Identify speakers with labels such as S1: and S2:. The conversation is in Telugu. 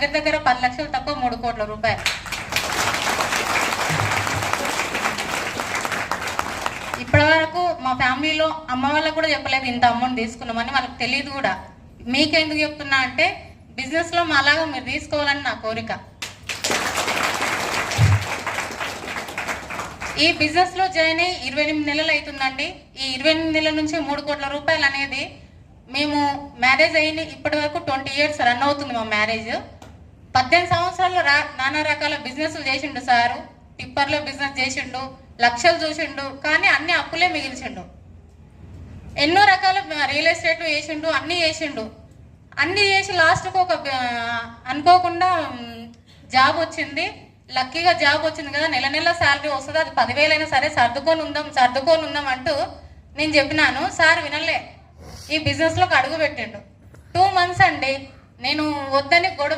S1: దగ్గర దగ్గర 10 లక్షలు తక్కువ 3 కోట్ల రూపాయలు. ఇప్పటి వరకు మా ఫ్యామిలీలో అమ్మ వాళ్ళకు కూడా చెప్పలేదు ఇంత అమౌంట్ తీసుకున్నామని, వాళ్ళకి తెలియదు కూడా. మీకెందుకు చెప్తున్నా అంటే బిజినెస్లో మాలాగా మీరు తీసుకోవాలని నా కోరిక. ఈ బిజినెస్లో జాయిన్ అయ్యి 28 నెలలు అవుతుందండి. ఈ 28 నెలల నుంచి 3 కోట్ల రూపాయలు అనేది మేము మ్యారేజ్ అయిన ఇప్పటి వరకు 20 ఇయర్స్ రన్ అవుతుంది మా మ్యారేజ్. 18 సంవత్సరాల్లో నానా రకాల బిజినెస్లు చేసిండు సారు. టిప్పర్లో బిజినెస్ చేసిండు, లక్షలు చూసిండు, కానీ అన్ని అప్పులే మిగిల్చిండు. ఎన్నో రకాల రియల్ ఎస్టేట్ చేసిండు, అన్నీ చేసిండు. అన్నీ చేసి లాస్ట్కు ఒక అనుకోకుండా జాబ్ వచ్చింది. లక్కీగా జాబ్ వచ్చింది కదా, నెల నెల శాలరీ వస్తుంది, అది 10,000 అయినా సరే సర్దుకొని ఉందాం అంటూ నేను చెప్పినాను. సార్ వినలే, ఈ బిజినెస్లోకి అడుగు పెట్టిండు. 2 మంత్స్ అండి నేను వద్దని గొడవ